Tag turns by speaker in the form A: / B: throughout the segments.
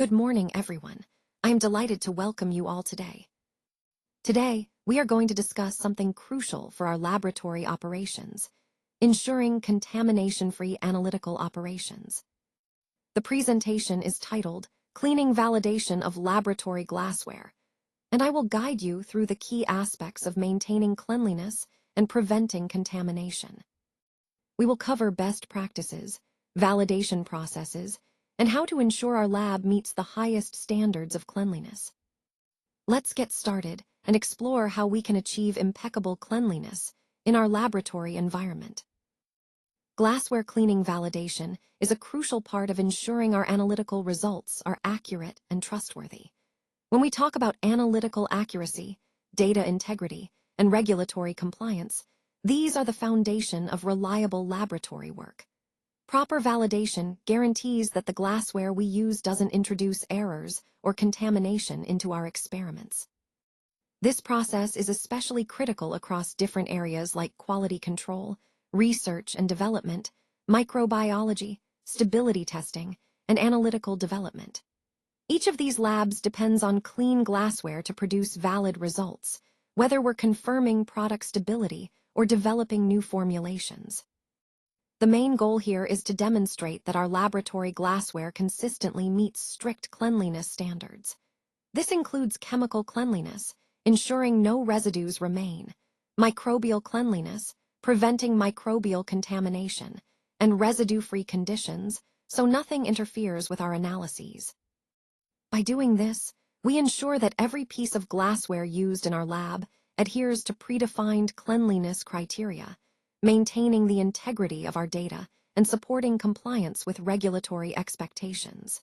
A: Good morning, everyone. I am delighted to welcome you all today. Today, we are going to discuss something crucial for our laboratory operations, ensuring contamination-free analytical operations. The presentation is titled, Cleaning Validation of Laboratory Glassware, and I will guide you through the key aspects of maintaining cleanliness and preventing contamination. We will cover best practices, validation processes, and how to ensure our lab meets the highest standards of cleanliness. Let's get started and explore how we can achieve impeccable cleanliness in our laboratory environment. Glassware cleaning validation is a crucial part of ensuring our analytical results are accurate and trustworthy. When we talk about analytical accuracy, data integrity, and regulatory compliance, these are the foundation of reliable laboratory work. Proper validation guarantees that the glassware we use doesn't introduce errors or contamination into our experiments. This process is especially critical across different areas like quality control, research and development, microbiology, stability testing, and analytical development. Each of these labs depends on clean glassware to produce valid results, whether we're confirming product stability or developing new formulations. The main goal here is to demonstrate that our laboratory glassware consistently meets strict cleanliness standards. This includes chemical cleanliness, ensuring no residues remain, microbial cleanliness, preventing microbial contamination, and residue-free conditions, so nothing interferes with our analyses. By doing this, we ensure that every piece of glassware used in our lab adheres to predefined cleanliness criteria, maintaining the integrity of our data and supporting compliance with regulatory expectations.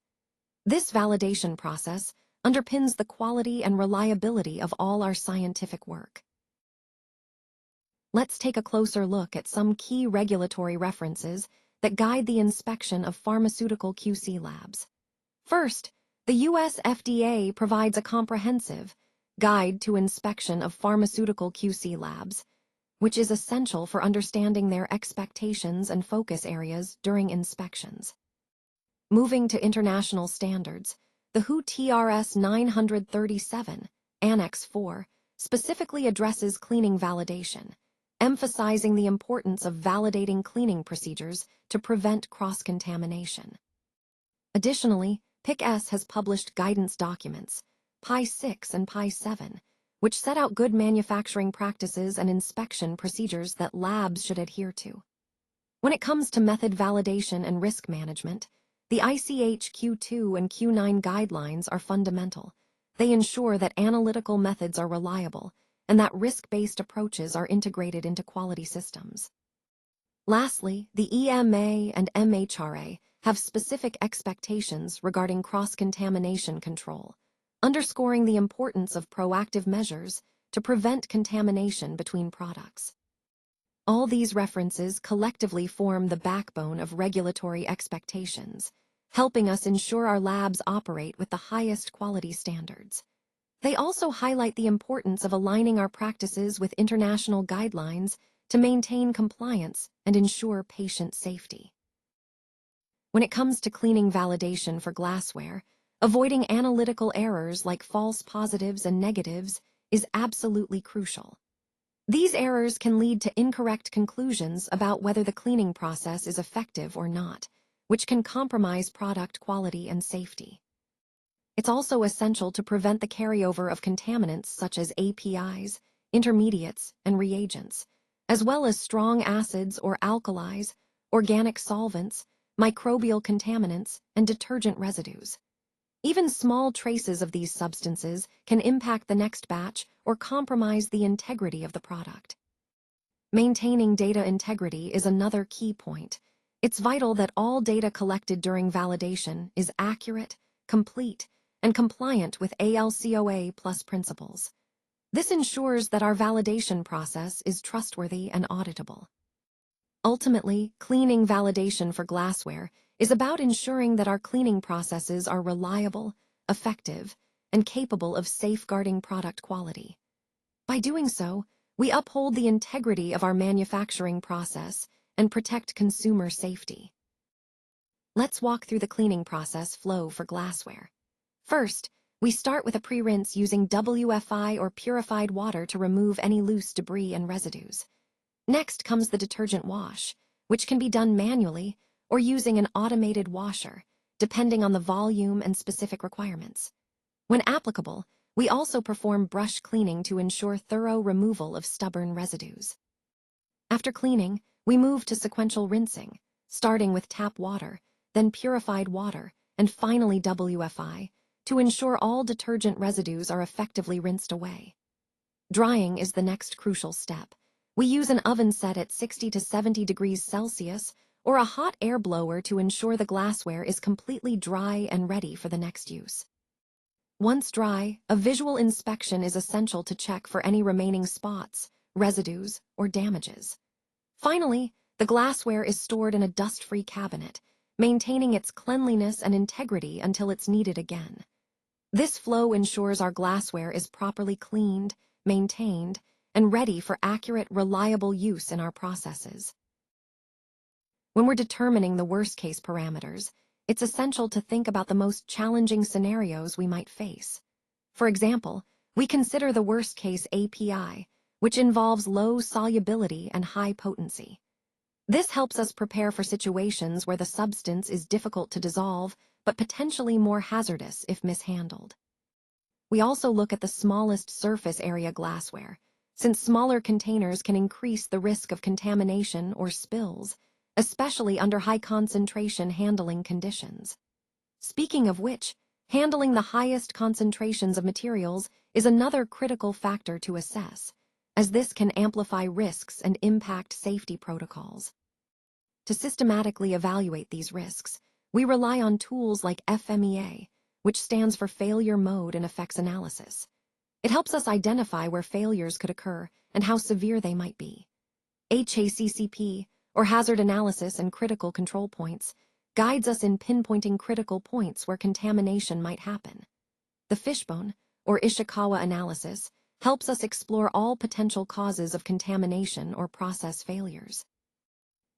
A: This validation process underpins the quality and reliability of all our scientific work. Let's take a closer look at some key regulatory references that guide the inspection of pharmaceutical QC labs. First, the U.S. FDA provides a comprehensive guide to inspection of pharmaceutical QC labs, which is essential for understanding their expectations and focus areas during inspections. Moving to international standards, the WHO TRS 937, Annex 4, specifically addresses cleaning validation, emphasizing the importance of validating cleaning procedures to prevent cross-contamination. Additionally, PIC-S has published guidance documents, PI 6 and PI 7, which set out good manufacturing practices and inspection procedures that labs should adhere to. When it comes to method validation and risk management, the ICH Q2 and Q9 guidelines are fundamental. They ensure that analytical methods are reliable and that risk-based approaches are integrated into quality systems. Lastly, the EMA and MHRA have specific expectations regarding cross-contamination control, underscoring the importance of proactive measures to prevent contamination between products. All these references collectively form the backbone of regulatory expectations, helping us ensure our labs operate with the highest quality standards. They also highlight the importance of aligning our practices with international guidelines to maintain compliance and ensure patient safety. When it comes to cleaning validation for glassware, avoiding analytical errors like false positives and negatives is absolutely crucial. These errors can lead to incorrect conclusions about whether the cleaning process is effective or not, which can compromise product quality and safety. It's also essential to prevent the carryover of contaminants such as APIs, intermediates, and reagents, as well as strong acids or alkalis, organic solvents, microbial contaminants, and detergent residues. Even small traces of these substances can impact the next batch or compromise the integrity of the product. Maintaining data integrity is another key point. It's vital that all data collected during validation is accurate, complete, and compliant with ALCOA plus principles. This ensures that our validation process is trustworthy and auditable. Ultimately, cleaning validation for glassware is about ensuring that our cleaning processes are reliable, effective, and capable of safeguarding product quality. By doing so, we uphold the integrity of our manufacturing process and protect consumer safety. Let's walk through the cleaning process flow for glassware. First, we start with a pre-rinse using WFI or purified water to remove any loose debris and residues. Next comes the detergent wash, which can be done manually or using an automated washer, depending on the volume and specific requirements. When applicable, we also perform brush cleaning to ensure thorough removal of stubborn residues. After cleaning, we move to sequential rinsing, starting with tap water, then purified water, and finally WFI, to ensure all detergent residues are effectively rinsed away. Drying is the next crucial step. We use an oven set at 60 to 70 degrees Celsius or a hot air blower to ensure the glassware is completely dry and ready for the next use. Once dry, a visual inspection is essential to check for any remaining spots, residues, or damages. Finally, the glassware is stored in a dust-free cabinet, maintaining its cleanliness and integrity until it's needed again. This flow ensures our glassware is properly cleaned, maintained, and ready for accurate, reliable use in our processes. When we're determining the worst-case parameters, it's essential to think about the most challenging scenarios we might face. For example, we consider the worst-case API, which involves low solubility and high potency. This helps us prepare for situations where the substance is difficult to dissolve, but potentially more hazardous if mishandled. We also look at the smallest surface area glassware, since smaller containers can increase the risk of contamination or spills, especially under high-concentration handling conditions. Speaking of which, handling the highest concentrations of materials is another critical factor to assess, as this can amplify risks and impact safety protocols. To systematically evaluate these risks, we rely on tools like FMEA, which stands for Failure Mode and Effects Analysis. It helps us identify where failures could occur and how severe they might be. HACCP, or Hazard Analysis and Critical Control Points, guides us in pinpointing critical points where contamination might happen. The Fishbone, or Ishikawa Analysis, helps us explore all potential causes of contamination or process failures.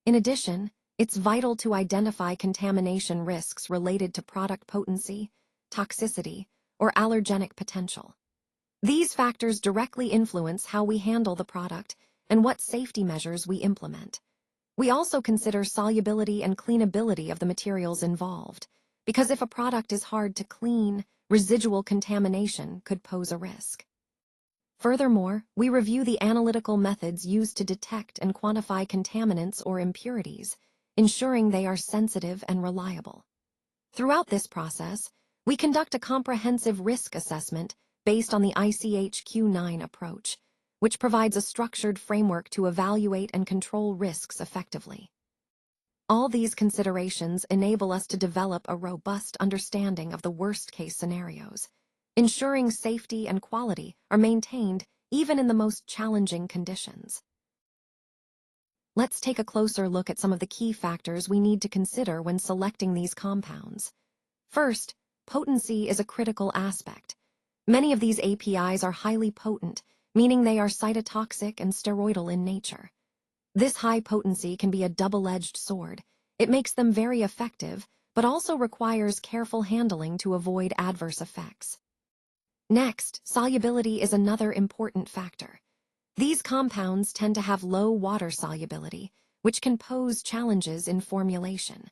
A: In addition, it's vital to identify contamination risks related to product potency, toxicity, or allergenic potential. These factors directly influence how we handle the product and what safety measures we implement. We also consider solubility and cleanability of the materials involved, because if a product is hard to clean, residual contamination could pose a risk. Furthermore, we review the analytical methods used to detect and quantify contaminants or impurities, ensuring they are sensitive and reliable. Throughout this process, we conduct a comprehensive risk assessment based on the ICH-Q9 approach, which provides a structured framework to evaluate and control risks effectively. All these considerations enable us to develop a robust understanding of the worst-case scenarios, ensuring safety and quality are maintained even in the most challenging conditions. Let's take a closer look at some of the key factors we need to consider when selecting these compounds. First, potency is a critical aspect. Many of these APIs are highly potent, meaning they are cytotoxic and steroidal in nature. This high potency can be a double-edged sword. It makes them very effective, but also requires careful handling to avoid adverse effects. Next, solubility is another important factor. These compounds tend to have low water solubility, which can pose challenges in formulation.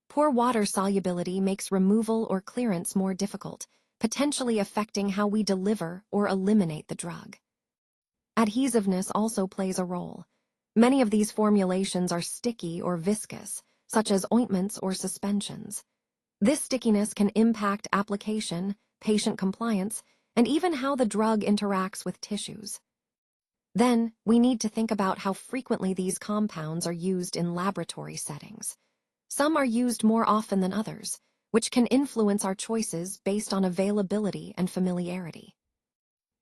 A: Poor water solubility makes removal or clearance more difficult, potentially affecting how we deliver or eliminate the drug. Adhesiveness also plays a role. Many of these formulations are sticky or viscous, such as ointments or suspensions. This stickiness can impact application, patient compliance, and even how the drug interacts with tissues. Then, we need to think about how frequently these compounds are used in laboratory settings. Some are used more often than others, which can influence our choices based on availability and familiarity.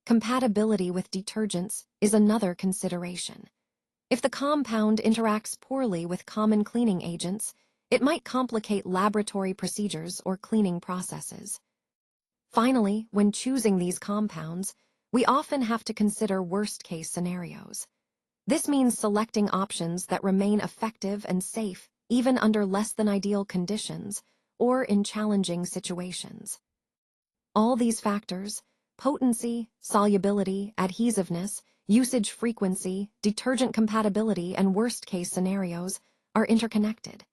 A: Compatibility with detergents is another consideration. If the compound interacts poorly with common cleaning agents, it might complicate laboratory procedures or cleaning processes. Finally, when choosing these compounds, we often have to consider worst-case scenarios. This means selecting options that remain effective and safe even under less-than-ideal conditions or in challenging situations. All these factors, potency, solubility, adhesiveness, usage frequency, detergent compatibility, and worst-case scenarios, are interconnected.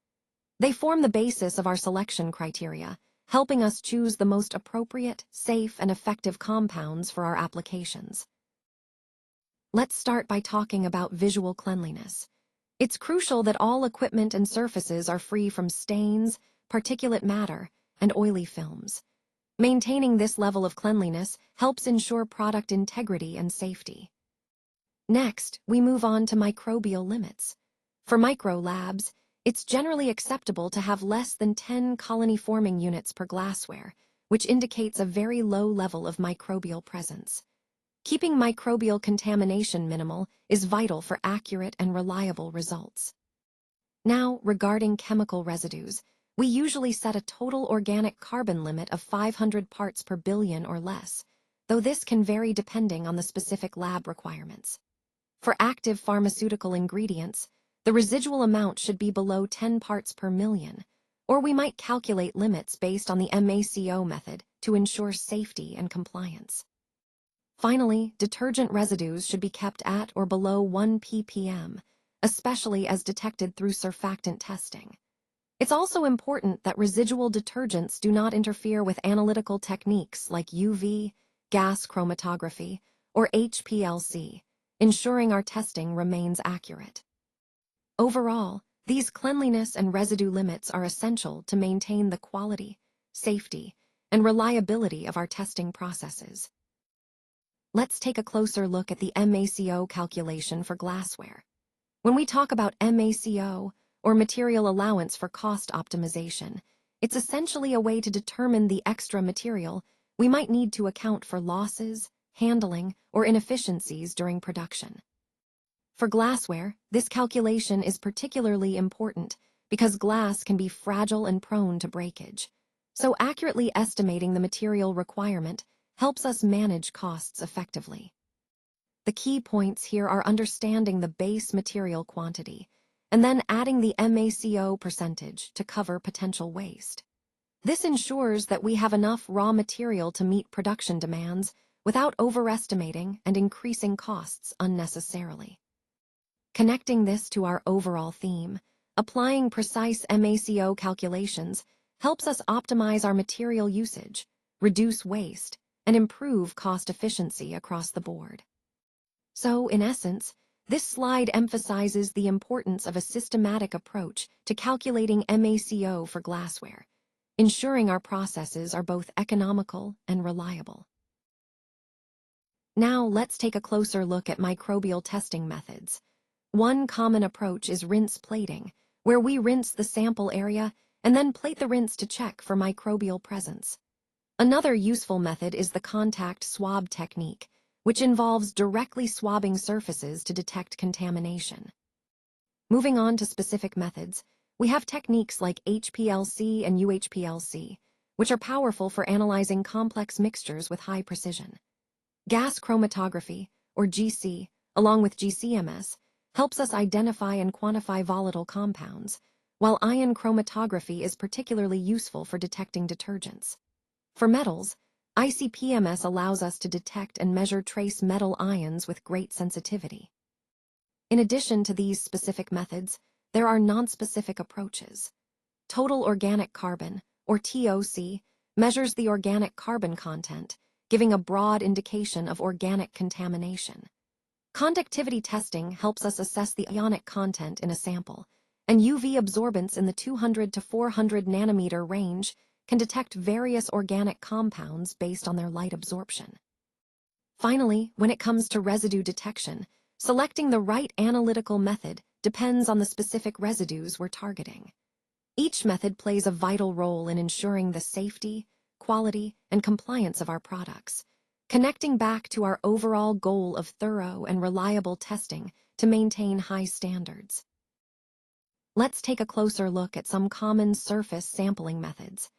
A: They form the basis of our selection criteria, helping us choose the most appropriate, safe, and effective compounds for our applications. Let's start by talking about visual cleanliness. It's crucial that all equipment and surfaces are free from stains, particulate matter, and oily films. Maintaining this level of cleanliness helps ensure product integrity and safety. Next, we move on to microbial limits. For micro labs, it's generally acceptable to have less than 10 colony-forming units per glassware, which indicates a very low level of microbial presence. Keeping microbial contamination minimal is vital for accurate and reliable results. Now, regarding chemical residues, we usually set a total organic carbon limit of 500 parts per billion or less, though this can vary depending on the specific lab requirements. For active pharmaceutical ingredients, the residual amount should be below 10 parts per million, or we might calculate limits based on the MACO method to ensure safety and compliance. Finally, detergent residues should be kept at or below 1 ppm, especially as detected through surfactant testing. It's also important that residual detergents do not interfere with analytical techniques like UV, gas chromatography, or HPLC, ensuring our testing remains accurate. Overall, these cleanliness and residue limits are essential to maintain the quality, safety, and reliability of our testing processes. Let's take a closer look at the MACO calculation for glassware. When we talk about MACO, or material allowance for cost optimization, it's essentially a way to determine the extra material we might need to account for losses, handling, or inefficiencies during production. For glassware, this calculation is particularly important because glass can be fragile and prone to breakage, so accurately estimating the material requirement helps us manage costs effectively. The key points here are understanding the base material quantity, and then adding the MACO percentage to cover potential waste. This ensures that we have enough raw material to meet production demands without overestimating and increasing costs unnecessarily. Connecting this to our overall theme, applying precise MACO calculations helps us optimize our material usage, reduce waste, and improve cost efficiency across the board. So, in essence, this slide emphasizes the importance of a systematic approach to calculating MACO for glassware, ensuring our processes are both economical and reliable. Now, let's take a closer look at microbial testing methods. One common approach is rinse plating, where we rinse the sample area and then plate the rinse to check for microbial presence. Another useful method is the contact swab technique, which involves directly swabbing surfaces to detect contamination. Moving on to specific methods, we have techniques like HPLC and UHPLC, which are powerful for analyzing complex mixtures with high precision. Gas chromatography, or GC, along with GCMS, helps us identify and quantify volatile compounds, while ion chromatography is particularly useful for detecting detergents. For metals, ICP-MS allows us to detect and measure trace metal ions with great sensitivity. In addition to these specific methods, there are nonspecific approaches. Total organic carbon, or TOC, measures the organic carbon content, giving a broad indication of organic contamination. Conductivity testing helps us assess the ionic content in a sample, and UV absorbance in the 200 to 400 nanometer range can detect various organic compounds based on their light absorption. Finally, when it comes to residue detection, selecting the right analytical method depends on the specific residues we're targeting. Each method plays a vital role in ensuring the safety, quality, and compliance of our products, connecting back to our overall goal of thorough and reliable testing to maintain high standards. Let's take a closer look at some common surface sampling methods.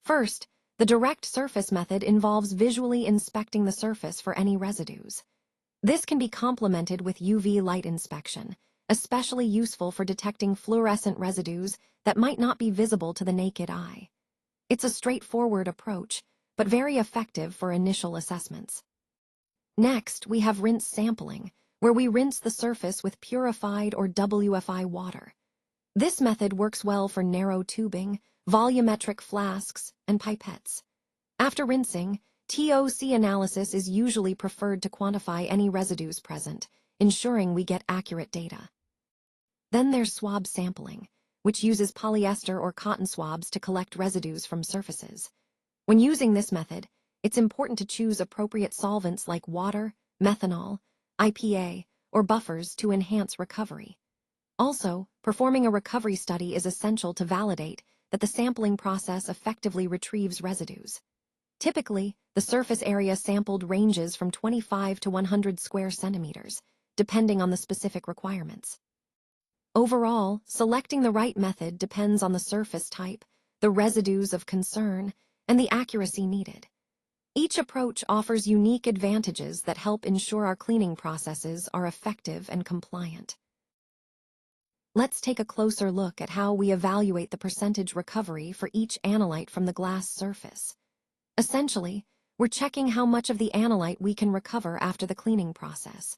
A: First, the direct surface method involves visually inspecting the surface for any residues. This can be complemented with UV light inspection, especially useful for detecting fluorescent residues that might not be visible to the naked eye. It's a straightforward approach, but very effective for initial assessments. Next, we have rinse sampling, where we rinse the surface with purified or WFI water. This method works well for narrow tubing, volumetric flasks, and pipettes. After rinsing, TOC analysis is usually preferred to quantify any residues present, ensuring we get accurate data. Then there's swab sampling, which uses polyester or cotton swabs to collect residues from surfaces. When using this method, it's important to choose appropriate solvents like water, methanol, IPA, or buffers to enhance recovery. Also, performing a recovery study is essential to validate that the sampling process effectively retrieves residues. Typically, the surface area sampled ranges from 25 to 100 square centimeters, depending on the specific requirements. Overall, selecting the right method depends on the surface type, the residues of concern, and the accuracy needed. Each approach offers unique advantages that help ensure our cleaning processes are effective and compliant. Let's take a closer look at how we evaluate the percentage recovery for each analyte from the glass surface. Essentially, we're checking how much of the analyte we can recover after the cleaning process.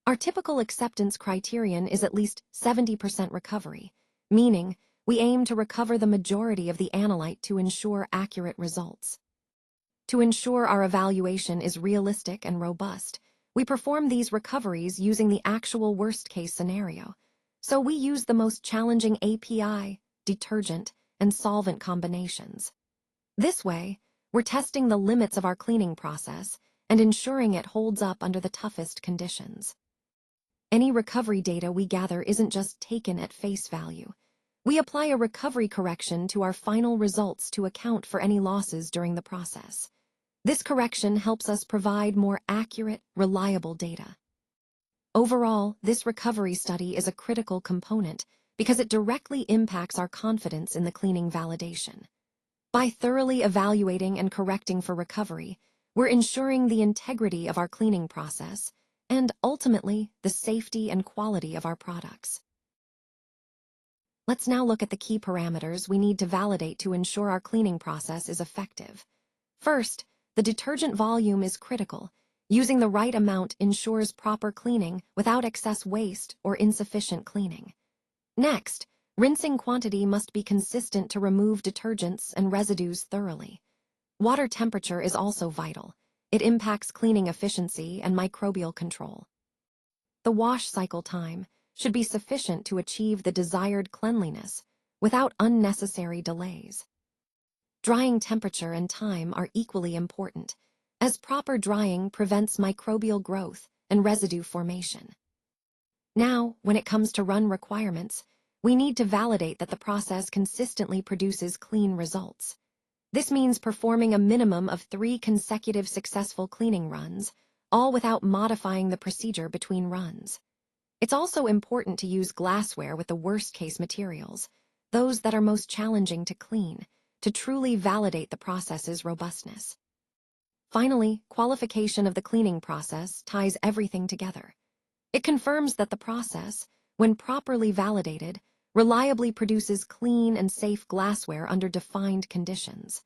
A: Our typical acceptance criterion is at least 70% recovery, meaning we aim to recover the majority of the analyte to ensure accurate results. To ensure our evaluation is realistic and robust, we perform these recoveries using the actual worst-case scenario. So we use the most challenging API, detergent, and solvent combinations. This way, we're testing the limits of our cleaning process and ensuring it holds up under the toughest conditions. Any recovery data we gather isn't just taken at face value. We apply a recovery correction to our final results to account for any losses during the process. This correction helps us provide more accurate, reliable data. Overall, this recovery study is a critical component because it directly impacts our confidence in the cleaning validation. By thoroughly evaluating and correcting for recovery, we're ensuring the integrity of our cleaning process and, ultimately, the safety and quality of our products. Let's now look at the key parameters we need to validate to ensure our cleaning process is effective. First, the detergent volume is critical. Using the right amount ensures proper cleaning without excess waste or insufficient cleaning. Next, rinsing quantity must be consistent to remove detergents and residues thoroughly. Water temperature is also vital. It impacts cleaning efficiency and microbial control. The wash cycle time should be sufficient to achieve the desired cleanliness without unnecessary delays. Drying temperature and time are equally important, as proper drying prevents microbial growth and residue formation. Now, when it comes to run requirements, we need to validate that the process consistently produces clean results. This means performing a minimum of 3 consecutive successful cleaning runs, all without modifying the procedure between runs. It's also important to use glassware with the worst-case materials, those that are most challenging to clean, to truly validate the process's robustness. Finally, qualification of the cleaning process ties everything together. It confirms that the process, when properly validated, reliably produces clean and safe glassware under defined conditions.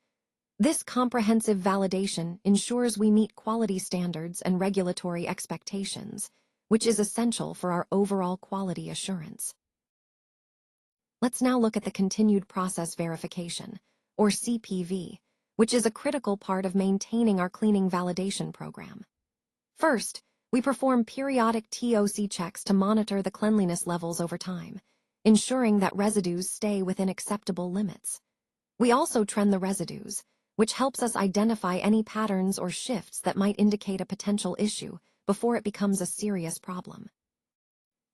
A: This comprehensive validation ensures we meet quality standards and regulatory expectations, which is essential for our overall quality assurance. Let's now look at the continued process verification, or CPV, which is a critical part of maintaining our cleaning validation program. First, we perform periodic TOC checks to monitor the cleanliness levels over time, ensuring that residues stay within acceptable limits. We also trend the residues, which helps us identify any patterns or shifts that might indicate a potential issue before it becomes a serious problem.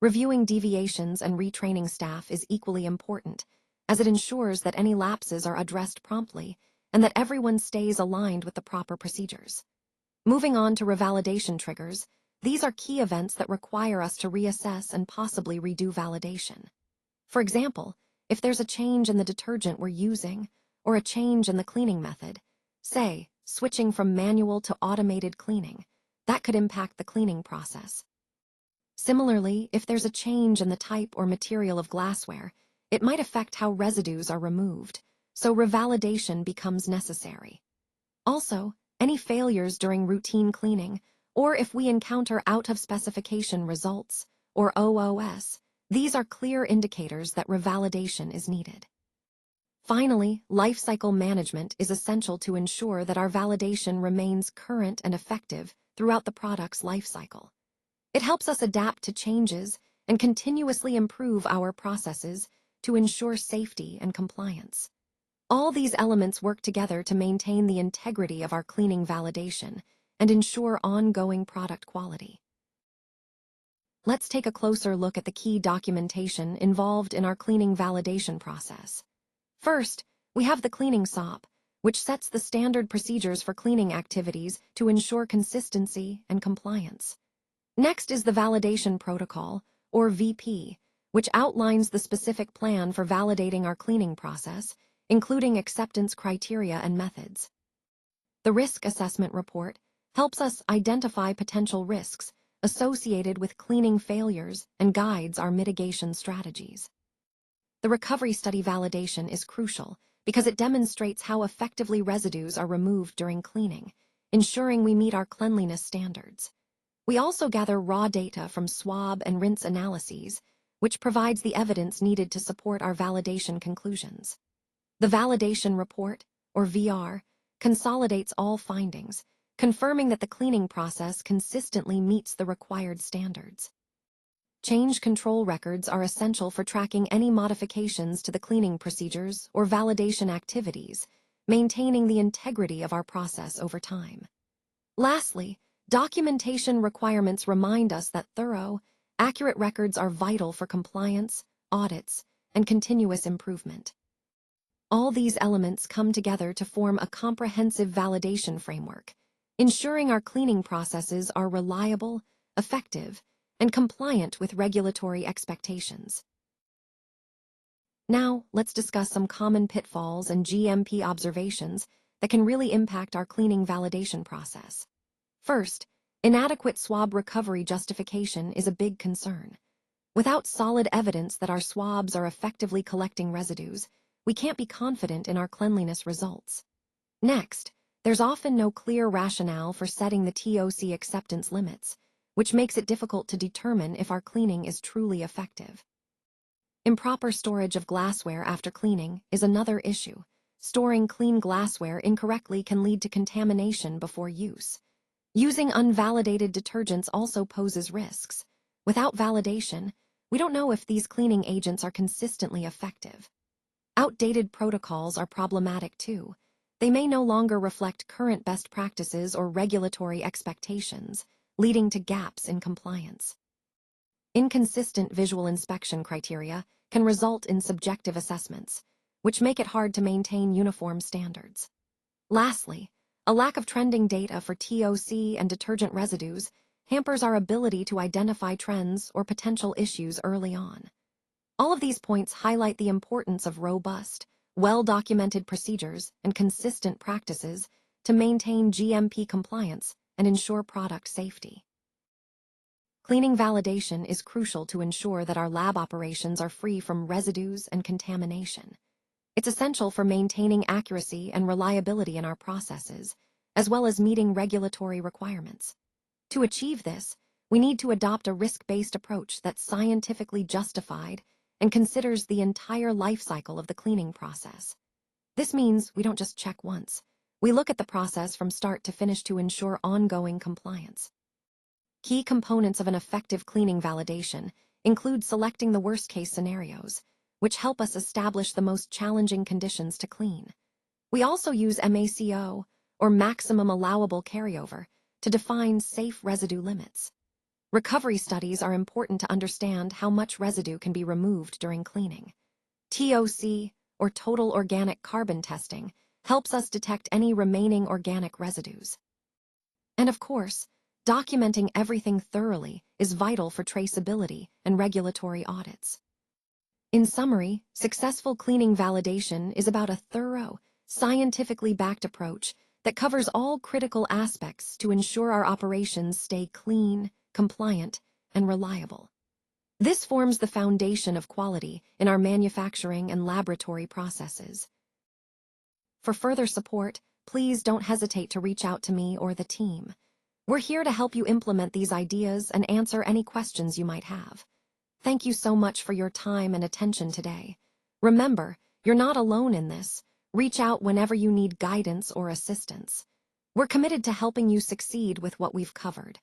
A: Reviewing deviations and retraining staff is equally important, as it ensures that any lapses are addressed promptly and that everyone stays aligned with the proper procedures. Moving on to revalidation triggers, these are key events that require us to reassess and possibly redo validation. For example, if there's a change in the detergent we're using or a change in the cleaning method, say, switching from manual to automated cleaning, that could impact the cleaning process. Similarly, if there's a change in the type or material of glassware, it might affect how residues are removed, so revalidation becomes necessary. Also, any failures during routine cleaning, or if we encounter out-of-specification results, or OOS, these are clear indicators that revalidation is needed. Finally, lifecycle management is essential to ensure that our validation remains current and effective throughout the product's lifecycle. It helps us adapt to changes and continuously improve our processes to ensure safety and compliance. All these elements work together to maintain the integrity of our cleaning validation and ensure ongoing product quality. Let's take a closer look at the key documentation involved in our cleaning validation process. First, we have the cleaning SOP, which sets the standard procedures for cleaning activities to ensure consistency and compliance. Next is the validation protocol, or VP, which outlines the specific plan for validating our cleaning process, including acceptance criteria and methods. The risk assessment report helps us identify potential risks associated with cleaning failures and guides our mitigation strategies. The recovery study validation is crucial because it demonstrates how effectively residues are removed during cleaning, ensuring we meet our cleanliness standards. We also gather raw data from swab and rinse analyses, which provides the evidence needed to support our validation conclusions. The validation report, or VR, consolidates all findings, confirming that the cleaning process consistently meets the required standards. Change control records are essential for tracking any modifications to the cleaning procedures or validation activities, maintaining the integrity of our process over time. Lastly, documentation requirements remind us that thorough, accurate records are vital for compliance, audits, and continuous improvement. All these elements come together to form a comprehensive validation framework, ensuring our cleaning processes are reliable, effective, and compliant with regulatory expectations. Now, let's discuss some common pitfalls and GMP observations that can really impact our cleaning validation process. First, inadequate swab recovery justification is a big concern. Without solid evidence that our swabs are effectively collecting residues, we can't be confident in our cleanliness results. Next, there's often no clear rationale for setting the TOC acceptance limits, which makes it difficult to determine if our cleaning is truly effective. Improper storage of glassware after cleaning is another issue. Storing clean glassware incorrectly can lead to contamination before use. Using unvalidated detergents also poses risks. Without validation, we don't know if these cleaning agents are consistently effective. Outdated protocols are problematic too. They may no longer reflect current best practices or regulatory expectations, leading to gaps in compliance. Inconsistent visual inspection criteria can result in subjective assessments, which make it hard to maintain uniform standards. Lastly, a lack of trending data for TOC and detergent residues hampers our ability to identify trends or potential issues early on. All of these points highlight the importance of robust, well-documented procedures and consistent practices to maintain GMP compliance and ensure product safety. Cleaning validation is crucial to ensure that our lab operations are free from residues and contamination. It's essential for maintaining accuracy and reliability in our processes, as well as meeting regulatory requirements. To achieve this, we need to adopt a risk-based approach that's scientifically justified and considers the entire life cycle of the cleaning process. This means we don't just check once. We look at the process from start to finish to ensure ongoing compliance. Key components of an effective cleaning validation include selecting the worst-case scenarios, which help us establish the most challenging conditions to clean. We also use MACO, or maximum allowable carryover, to define safe residue limits. Recovery studies are important to understand how much residue can be removed during cleaning. TOC, or total organic carbon testing, helps us detect any remaining organic residues. And of course, documenting everything thoroughly is vital for traceability and regulatory audits. In summary, successful cleaning validation is about a thorough, scientifically backed approach that covers all critical aspects to ensure our operations stay clean, compliant, and reliable. This forms the foundation of quality in our manufacturing and laboratory processes. For further support, please don't hesitate to reach out to me or the team. We're here to help you implement these ideas and answer any questions you might have. Thank you so much for your time and attention today. Remember, you're not alone in this. Reach out whenever you need guidance or assistance. We're committed to helping you succeed with what we've covered.